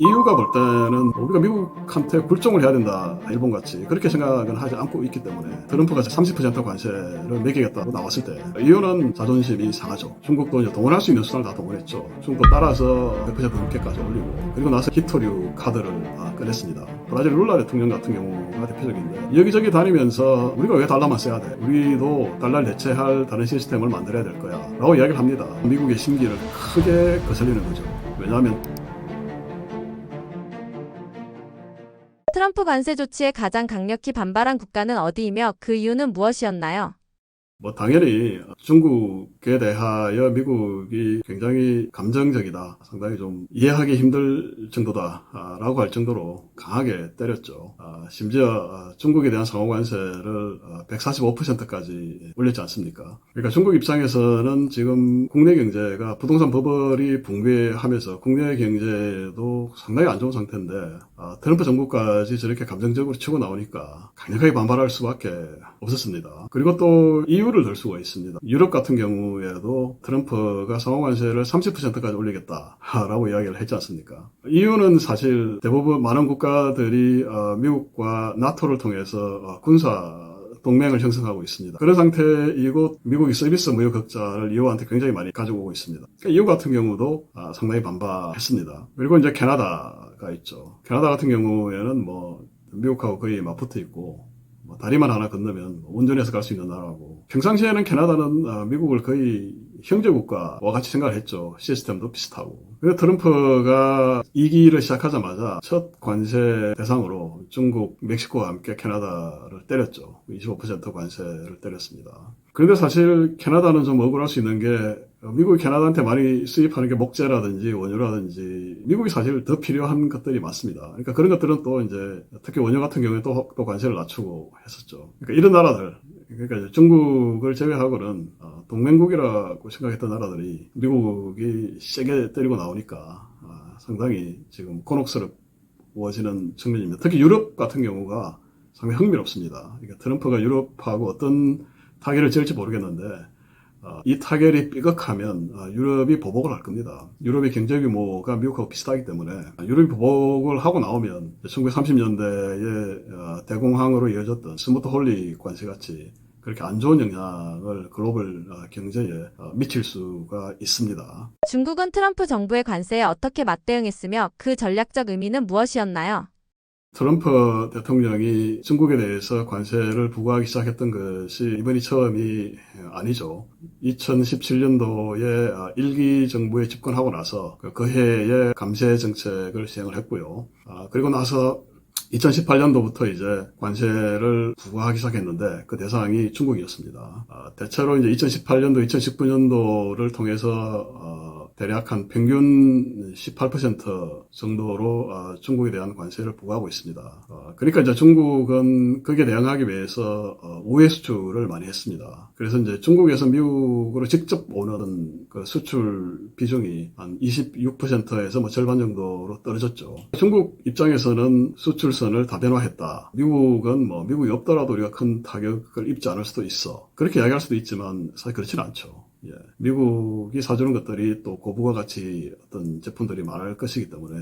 이유가 볼 때는 우리가 미국한테 굴종을 해야 된다, 일본같이 그렇게 생각은 하지 않고 있기 때문에 트럼프가 30% 관세를 매기겠다고 나왔을 때 이유는 자존심이 상하죠. 중국도 이제 동원할 수 있는 수단을 다 동원했죠. 중국도 따라서 100% 넘게까지 올리고, 그리고 나서 히토류 카드를 꺼냈습니다. 브라질 룰라 대통령 같은 경우가 대표적인데, 여기저기 다니면서 우리가 왜 달러만 써야 돼? 우리도 달러를 대체할 다른 시스템을 만들어야 될 거야 라고 이야기를 합니다. 미국의 심기를 크게 거슬리는 거죠. 왜냐하면 트럼프 관세 조치에 가장 강력히 반발한 국가는 어디이며 그 이유는 무엇이었나요? 당연히 중국에 대하여 미국이 굉장히 감정적이다, 상당히 좀 이해하기 힘들 정도다라고 할 정도로 강하게 때렸죠. 심지어 중국에 대한 상호관세를 145%까지 올렸지 않습니까? 그러니까 중국 입장에서는 지금 국내 경제가 부동산 버블이 붕괴하면서 국내 경제도 상당히 안 좋은 상태인데, 트럼프 정부까지 저렇게 감정적으로 치고 나오니까 강력하게 반발할 수밖에 없었습니다. 그리고 또 이유를 들 수가 있습니다. 유럽 같은 경우에도 트럼프가 상호관세를 30%까지 올리겠다라고 이야기를 했지 않습니까? 이유는 사실 대부분 많은 국가들이 미국과 나토를 통해서 군사 동맹을 형성하고 있습니다. 그런 상태이고 미국이 서비스 무역 흑자를 이유한테 굉장히 많이 가지고 오고 있습니다. 그러니까 이유 같은 경우도 상당히 반발했습니다. 그리고 이제 캐나다가 있죠. 캐나다 같은 경우에는 미국하고 거의 맞붙어 있고, 다리만 하나 건너면 운전해서 갈 수 있는 나라고, 평상시에는 캐나다는 미국을 거의 형제국가와 같이 생각을 했죠. 시스템도 비슷하고. 그래서 트럼프가 2기를 시작하자마자 첫 관세 대상으로 중국, 멕시코와 함께 캐나다를 때렸죠. 25% 관세를 때렸습니다. 그런데 사실 캐나다는 좀 억울할 수 있는 게, 미국이 캐나다한테 많이 수입하는 게 목재라든지 원유라든지 미국이 사실 더 필요한 것들이 많습니다. 그러니까 그런 것들은 또 이제 특히 원유 같은 경우에 또 관세를 낮추고 했었죠. 그러니까 이런 나라들, 그러니까 중국을 제외하고는 동맹국이라고 생각했던 나라들이 미국이 세게 때리고 나오니까 상당히 지금 곤혹스러워지는 측면입니다. 특히 유럽 같은 경우가 상당히 흥미롭습니다. 그러니까 트럼프가 유럽하고 어떤 타결을 지을지 모르겠는데, 이 타결이 삐걱하면 유럽이 보복을 할 겁니다. 유럽의 경제 규모가 미국하고 비슷하기 때문에 유럽이 보복을 하고 나오면 1930년대에 대공황으로 이어졌던 스무트 홀리 관세같이 그렇게 안 좋은 영향을 글로벌 경제에 미칠 수가 있습니다. 중국은 트럼프 정부의 관세에 어떻게 맞대응했으며 그 전략적 의미는 무엇이었나요? 트럼프 대통령이 중국에 대해서 관세를 부과하기 시작했던 것이 이번이 처음이 아니죠. 2017년도에 1기 정부에 집권하고 나서 그 해에 감세 정책을 시행을 했고요. 그리고 나서 2018년도부터 이제 관세를 부과하기 시작했는데 그 대상이 중국이었습니다. 대체로 이제 2018년도, 2019년도를 통해서 대략 한 평균 18% 정도로 중국에 대한 관세를 부과하고 있습니다. 그러니까 이제 중국은 거기에 대응하기 위해서 우회 수출을 많이 했습니다. 그래서 이제 중국에서 미국으로 직접 오는 그 수출 비중이 한 26%에서 절반 정도로 떨어졌죠. 중국 입장에서는 수출선을 다변화했다. 미국은 미국이 없더라도 우리가 큰 타격을 입지 않을 수도 있어. 그렇게 이야기할 수도 있지만 사실 그렇지는 않죠. 미국이 사주는 것들이 또 고부가 가치 어떤 제품들이 많을 것이기 때문에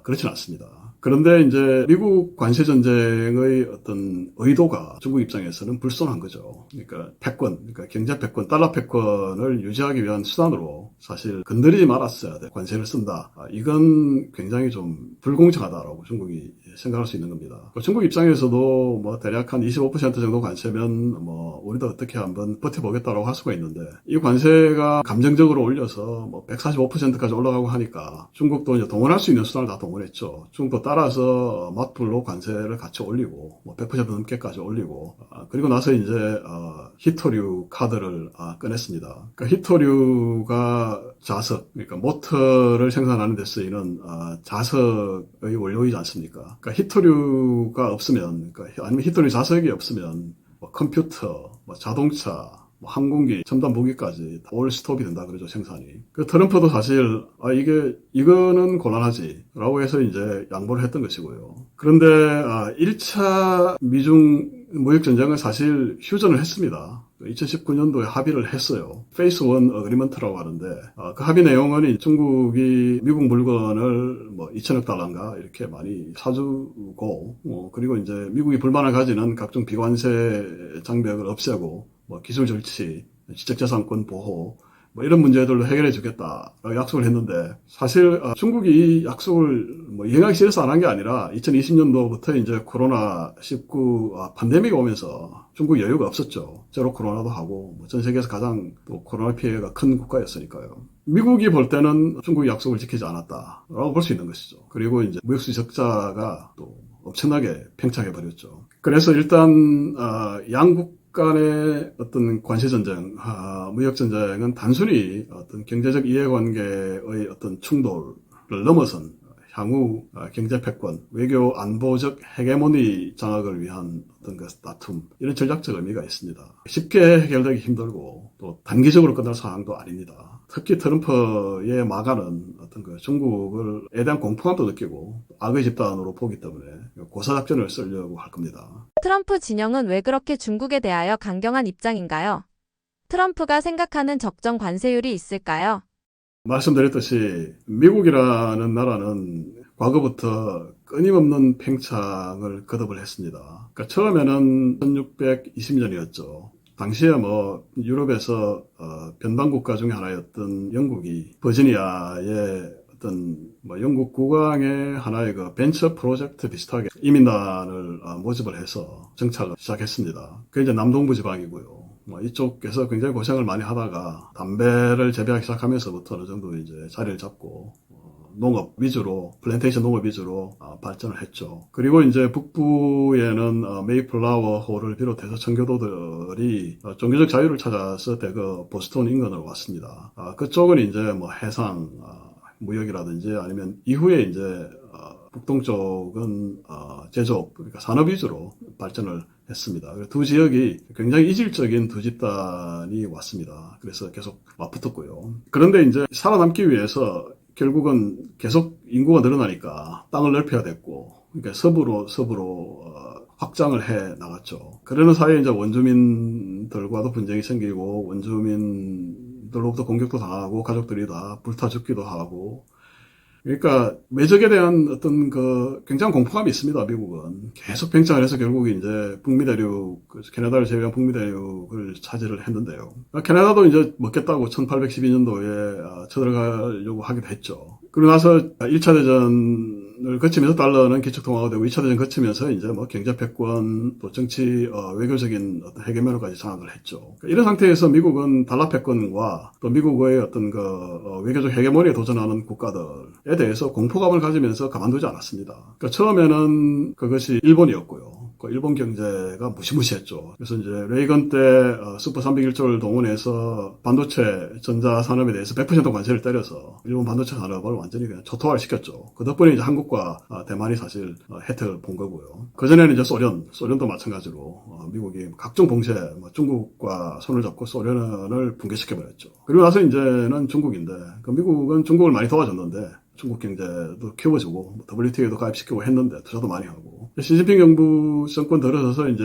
그렇지는 않습니다. 그런데 이제 미국 관세 전쟁의 어떤 의도가 중국 입장에서는 불손한 거죠. 그러니까 패권, 그러니까 경제 패권, 달러 패권을 유지하기 위한 수단으로 사실 건드리지 말았어야 돼. 관세를 쓴다. 이건 굉장히 좀 불공정하다라고 중국이 생각할 수 있는 겁니다. 중국 입장에서도 대략 한 25% 정도 관세면 우리도 어떻게 한번 버텨보겠다라고 할 수가 있는데, 이 관세가 감정적으로 올려서 145%까지 올라가고 하니까 중국도 이제 동원할 수 있는 수단을 다 동원했죠. 중국도 따라서 맞불로 관세를 같이 올리고 100% 넘게까지 올리고, 그리고 나서 이제 히토류 카드를 꺼냈습니다. 그러니까 히토류가 자석, 그러니까 모터를 생산하는 데 쓰이는 자석의 원료이지 않습니까? 그러니까 히토류가 없으면, 아니면 히토류 자석이 없으면 컴퓨터, 자동차, 항공기, 첨단 무기까지 올 스톱이 된다 그러죠, 생산이. 그 트럼프도 사실 이거는 곤란하지 라고 해서 이제 양보를 했던 것이고요. 그런데 1차 미중 무역 전쟁은 사실 휴전을 했습니다. 2019년도에 합의를 했어요. 페이스 1 어그리먼트라고 하는데 그 합의 내용은 중국이 미국 물건을 뭐 2천억 달러인가 이렇게 많이 사주고 그리고 이제 미국이 불만을 가지는 각종 비관세 장벽을 없애고 뭐 기술 절취, 지적재산권 보호 뭐 이런 문제들로 해결해 주겠다라고 약속을 했는데 사실 중국이 이 약속을 뭐 이행하기 싫어서 안 한 게 아니라 2020년도부터 이제 코로나19 팬데믹이 오면서 중국 여유가 없었죠. 제로 코로나도 하고 뭐 전 세계에서 가장 또 코로나 피해가 큰 국가였으니까요. 미국이 볼 때는 중국이 약속을 지키지 않았다라고 볼 수 있는 것이죠. 그리고 이제 무역수지 적자가 또 엄청나게 팽창해 버렸죠. 그래서 일단 양국 간의 어떤 관세전쟁, 무역전쟁은 단순히 어떤 경제적 이해관계의 어떤 충돌을 넘어선 향후 경제패권, 외교 안보적 헤게모니 장악을 위한 어떤 그 다툼, 이런 전략적 의미가 있습니다. 쉽게 해결되기 힘들고 또 단기적으로 끝날 상황도 아닙니다. 특히 트럼프의 마가는 어떤 그 중국에 대한 공포감도 느끼고 악의 집단으로 보기 때문에 고사작전을 쓰려고 할 겁니다. 트럼프 진영은 왜 그렇게 중국에 대하여 강경한 입장인가요? 트럼프가 생각하는 적정 관세율이 있을까요? 말씀드렸듯이 미국이라는 나라는 과거부터 끊임없는 팽창을 거듭을 했습니다. 그러니까 처음에는 1620년이었죠. 당시에 뭐 유럽에서 변방국가 중에 하나였던 영국이 버지니아의 어떤 뭐 영국 국왕의 하나의 그 벤처 프로젝트 비슷하게 이민단을 모집을 해서 정착을 시작했습니다. 그게 이제 남동부 지방이고요. 뭐 이쪽에서 굉장히 고생을 많이 하다가 담배를 재배하기 시작하면서부터 어느 정도 이제 자리를 잡고 농업 위주로, 플랜테이션 농업 위주로 발전을 했죠. 그리고 이제 북부에는 메이플라워 호를 비롯해서 청교도들이 종교적 자유를 찾아서 대거 보스턴 인근으로 왔습니다. 그쪽은 이제 뭐 해상 무역이라든지 아니면 이후에 이제 북동쪽은 제조업, 그러니까 산업 위주로 발전을 했습니다. 두 지역이 굉장히 이질적인 두 집단이 왔습니다. 그래서 계속 맞붙었고요. 그런데 이제 살아남기 위해서 결국은 계속 인구가 늘어나니까 땅을 넓혀야 됐고, 그러니까 서부로 확장을 해 나갔죠. 그러는 사이에 이제 원주민들과도 분쟁이 생기고, 원주민들로부터 공격도 당하고, 가족들이 다 불타 죽기도 하고, 그러니까 외적에 대한 어떤 그 굉장한 공포감이 있습니다. 미국은 계속 팽창을 해서 결국 이제 북미 대륙, 캐나다를 제외한 북미 대륙을 차지를 했는데요. 캐나다도 이제 먹겠다고 1812년도에 쳐들어가려고 하기도 했죠. 그러고 나서 1차 대전을 거치면서 달러는 기축통화가 되고 2차 대전 거치면서 이제 뭐 경제패권 또 정치 외교적인 어떤 해결면허까지 장악을 했죠. 이런 상태에서 미국은 달러 패권과 또 미국의 어떤 그 외교적 헤게모니에 도전하는 국가들에 대해서 공포감을 가지면서 가만두지 않았습니다. 그러니까 처음에는 그것이 일본이었고요. 그 일본 경제가 무시무시했죠. 그래서 이제 레이건 때 슈퍼 301조를 동원해서 반도체 전자 산업에 대해서 100% 관세를 때려서 일본 반도체 산업을 완전히 그냥 초토화를 시켰죠. 그 덕분에 이제 한국과 대만이 사실 혜택을 본 거고요. 그 전에는 이제 소련도 마찬가지로 미국이 각종 봉쇄, 중국과 손을 잡고 소련을 붕괴시켜버렸죠. 그리고 나서 이제는 중국인데, 그 미국은 중국을 많이 도와줬는데 중국 경제도 키워주고 WTO에도 가입시키고 했는데 투자도 많이 하고 시진핑 정부 정권 들어서서 이제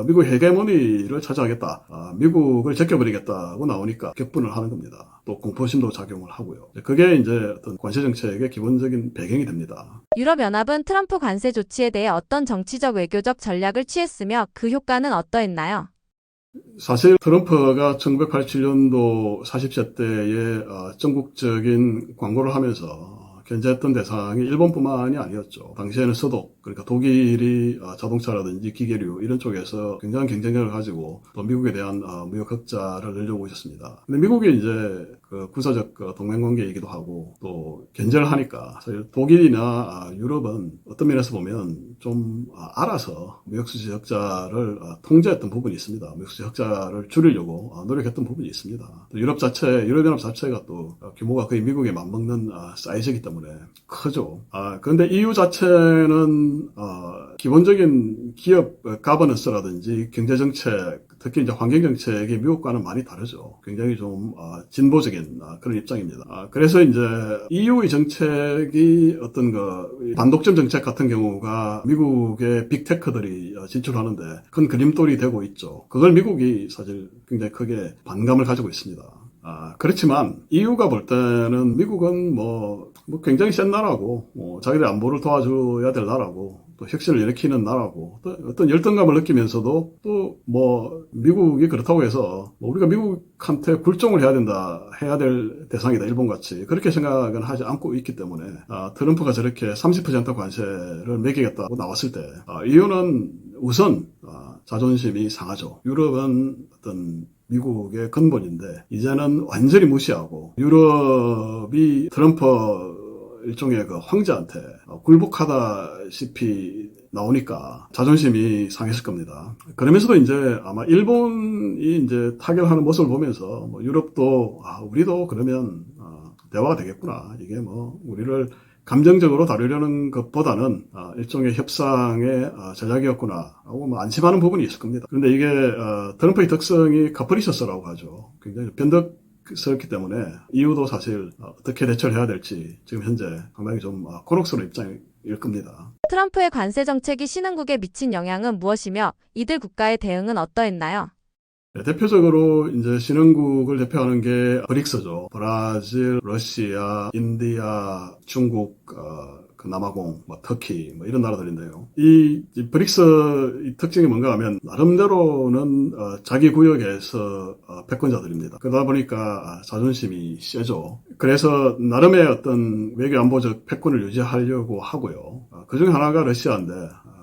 미국 헤게모니를 차지하겠다, 미국을 제껴버리겠다고 나오니까 격분을 하는 겁니다. 또 공포심도 작용을 하고요. 그게 이제 어떤 관세 정책의 기본적인 배경이 됩니다. 유럽연합은 트럼프 관세 조치에 대해 어떤 정치적 외교적 전략을 취했으며 그 효과는 어떠했나요? 사실 트럼프가 1987년도 40세 때에 전국적인 광고를 하면서 견제했던 대상이 일본뿐만이 아니었죠. 당시에는 서독, 그러니까 독일이 자동차라든지 기계류 이런 쪽에서 굉장한 경쟁력을 가지고 또 미국에 대한 무역 흑자를 늘려고 있었습니다. 근데 미국이 이제 그 군사적 동맹관계이기도 하고 또 견제를 하니까 사실 독일이나 유럽은 어떤 면에서 보면 좀 알아서 무역수지 흑자를 통제했던 부분이 있습니다. 무역수지 흑자를 줄이려고 노력했던 부분이 있습니다. 또 유럽연합 자체가 또 규모가 거의 미국에 맞먹는 사이즈이기 때문에 크죠. 그런데 EU 자체는 기본적인 기업 가버넌스라든지 경제정책 특히 이제 환경 정책이 미국과는 많이 다르죠. 굉장히 좀 진보적인 그런 입장입니다. 그래서 이제 EU의 정책이 어떤 반독점 정책 같은 경우가 미국의 빅테크들이 진출하는데 큰 그림돌이 되고 있죠. 그걸 미국이 사실 굉장히 크게 반감을 가지고 있습니다. 그렇지만 EU가 볼 때는 미국은 뭐 굉장히 센 나라고, 자기들 안보를 도와줘야 될 나라고, 또 혁신을 일으키는 나라고, 또 어떤 열등감을 느끼면서도 또 미국이 그렇다고 해서 우리가 미국한테 굴종을 해야 될 대상이다, 일본같이. 그렇게 생각은 하지 않고 있기 때문에, 트럼프가 저렇게 30% 관세를 매기겠다고 나왔을 때, 이유는 우선, 자존심이 상하죠. 유럽은 어떤 미국의 근본인데 이제는 완전히 무시하고 유럽이 트럼프 일종의 황제한테 굴복하다시피 나오니까 자존심이 상했을 겁니다. 그러면서도 이제 아마 일본이 이제 타결하는 모습을 보면서 유럽도 우리도 그러면 대화가 되겠구나. 이게 우리를 감정적으로 다루려는 것보다는 일종의 협상의 전략이었구나 하고 안심하는 부분이 있을 겁니다. 그런데 이게 트럼프의 특성이 카프리셔스라고 하죠. 굉장히 변덕스럽기 때문에 이유도 사실 어떻게 대처를 해야 될지 지금 현재 상당히 좀 곤혹스러운 입장일 겁니다. 트럼프의 관세 정책이 신흥국에 미친 영향은 무엇이며 이들 국가의 대응은 어떠했나요? 네, 대표적으로 이제 신흥국을 대표하는 게 브릭스죠. 브라질, 러시아, 인디아, 중국, 남아공, 터키, 이런 나라들인데요. 이 브릭스 특징이 뭔가 하면, 나름대로는, 자기 구역에서, 패권자들입니다. 그러다 보니까, 자존심이 세죠. 그래서, 나름의 어떤 외교 안보적 패권을 유지하려고 하고요. 그 중에 하나가 러시아인데,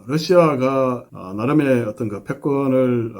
러시아가 나름의 어떤 패권을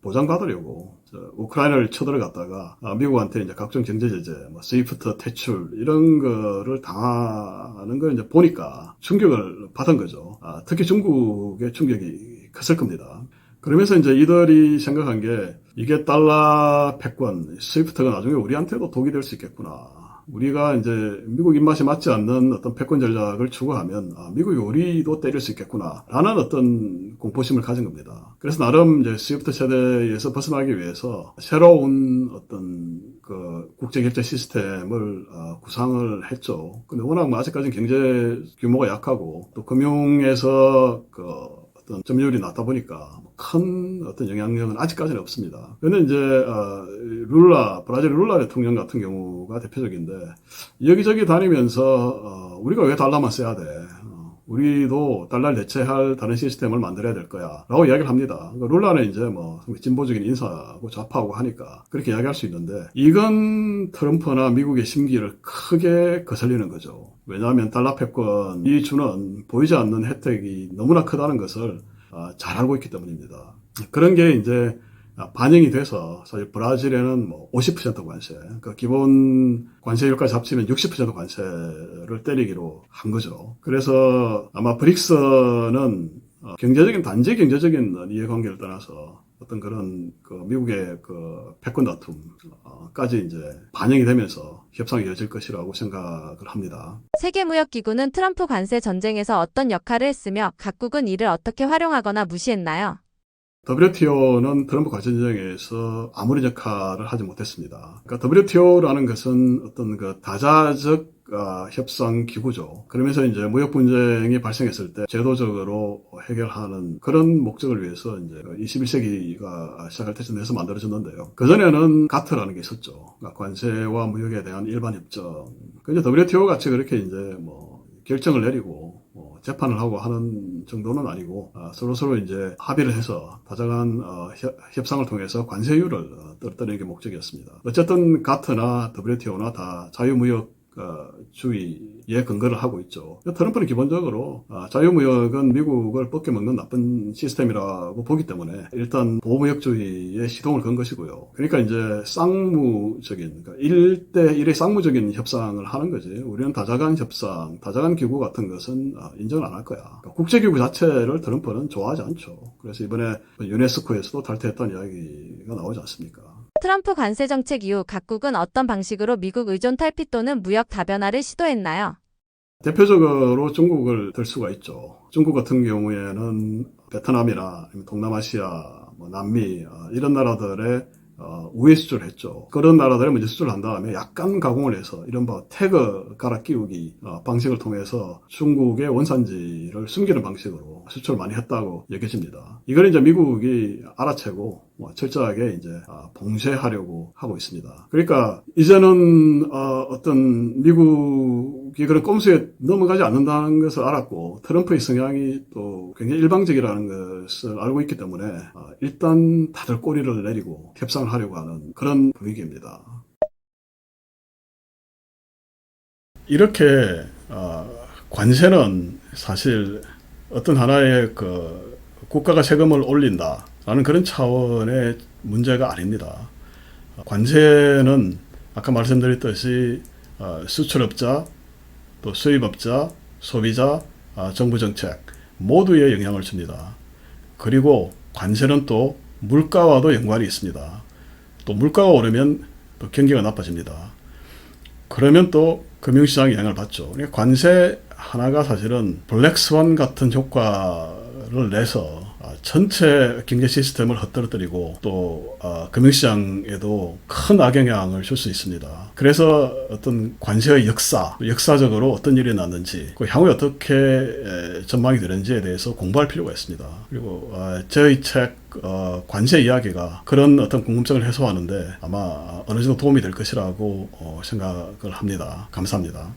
보장받으려고 우크라이나를 쳐들어갔다가 미국한테 이제 각종 경제 제재, 스위프트 퇴출 이런 거를 당하는 걸 이제 보니까 충격을 받은 거죠. 특히 중국의 충격이 컸을 겁니다. 그러면서 이제 이들이 생각한 게 이게 달러 패권, 스위프트가 나중에 우리한테도 독이 될 수 있겠구나. 우리가 이제 미국 입맛에 맞지 않는 어떤 패권 전략을 추구하면 미국이 우리도 때릴 수 있겠구나 라는 어떤 공포심을 가진 겁니다. 그래서 나름 이제 스위프트 체제에서 벗어나기 위해서 새로운 어떤 국제결제 시스템을 구상을 했죠. 근데 워낙 아직까지는 경제 규모가 약하고 또 금융에서 어떤 점유율이 낮다 보니까 큰 어떤 영향력은 아직까지는 없습니다. 그런데 이제 브라질 룰라 대통령 같은 경우가 대표적인데 여기저기 다니면서 우리가 왜 달러만 써야 돼? 우리도 달러를 대체할 다른 시스템을 만들어야 될 거야 라고 이야기를 합니다. 룰라는 이제 진보적인 인사하고 좌파하고 하니까 그렇게 이야기할 수 있는데 이건 트럼프나 미국의 심기를 크게 거슬리는 거죠. 왜냐하면 달러 패권이 주는 보이지 않는 혜택이 너무나 크다는 것을 잘 알고 있기 때문입니다. 그런 게 이제 반영이 돼서 사실 브라질에는 50% 관세, 그러니까 기본 관세율까지 합치면 60% 관세를 때리기로 한 거죠. 그래서 아마 브릭스는 단지 경제적인 이해관계를 떠나서 어떤 그런 미국의 패권 다툼까지 이제 반영이 되면서 협상이 이어질 것이라고 생각을 합니다. 세계무역기구는 트럼프 관세 전쟁에서 어떤 역할을 했으며 각국은 이를 어떻게 활용하거나 무시했나요? WTO는 트럼프 관세 전쟁에서 아무런 역할을 하지 못했습니다. 그러니까 WTO라는 것은 어떤 다자적 협상 기구죠. 그러면서 이제 무역 분쟁이 발생했을 때 제도적으로 해결하는 그런 목적을 위해서 이제 21세기가 시작할 때쯤 돼서 만들어졌는데요. 그전에는 가트라는 게 있었죠. 그러니까 관세와 무역에 대한 일반 협정. 근데 WTO 같이 그렇게 이제 결정을 내리고 재판을 하고 하는 정도는 아니고 서로 이제 합의를 해서 다정한 협상을 통해서 관세율을 떨어뜨리는 게 목적이었습니다. 어쨌든 가트나 WTO나 다 자유무역 주의에 근거를 하고 있죠. 트럼프는 기본적으로 자유무역은 미국을 벗겨먹는 나쁜 시스템이라고 보기 때문에 일단 보호무역주의에 시동을 건 것이고요. 그러니까 이제 쌍무적인, 그러니까 1대1의 쌍무적인 협상을 하는 거지. 우리는 다자간 협상, 다자간 기구 같은 것은 인정을 안 할 거야. 그러니까 국제기구 자체를 트럼프는 좋아하지 않죠. 그래서 이번에 유네스코에서도 탈퇴했다는 이야기가 나오지 않습니까? 트럼프 관세 정책 이후 각국은 어떤 방식으로 미국 의존 탈피 또는 무역 다변화를 시도했나요? 대표적으로 중국을 들 수가 있죠. 중국 같은 경우에는 베트남이나 동남아시아 뭐 남미 이런 나라들의 우회 수출을 했죠. 그런 나라들에 먼저 수출을 한 다음에 약간 가공을 해서 이른바 태그 갈아 끼우기 방식을 통해서 중국의 원산지를 숨기는 방식으로 수출을 많이 했다고 여겨집니다. 이걸 이제 미국이 알아채고 철저하게 이제 봉쇄하려고 하고 있습니다. 그러니까 이제는 어떤 미국이 그런 꼼수에 넘어가지 않는다는 것을 알았고 트럼프의 성향이 또 굉장히 일방적이라는 것을 알고 있기 때문에 일단 다들 꼬리를 내리고 협상을 하려고 하는 그런 분위기입니다. 이렇게 관세는 사실 어떤 하나의 그 국가가 세금을 올린다라는 그런 차원의 문제가 아닙니다. 관세는 아까 말씀드렸듯이 수출업자, 또 수입업자, 소비자, 정부 정책 모두에 영향을 줍니다. 그리고 관세는 또 물가와도 연관이 있습니다. 또 물가가 오르면 또 경기가 나빠집니다. 그러면 또 금융시장에 영향을 받죠. 그러니까 관세 하나가 사실은 블랙스완 같은 효과를 내서 전체 경제 시스템을 헛떨어뜨리고 또 금융시장에도 큰 악영향을 줄 수 있습니다. 그래서 어떤 관세의 역사적으로 어떤 일이 났는지, 향후에 어떻게 전망이 되는지에 대해서 공부할 필요가 있습니다. 그리고 저희 책 관세 이야기가 그런 어떤 궁금증을 해소하는데 아마 어느 정도 도움이 될 것이라고 생각을 합니다. 감사합니다.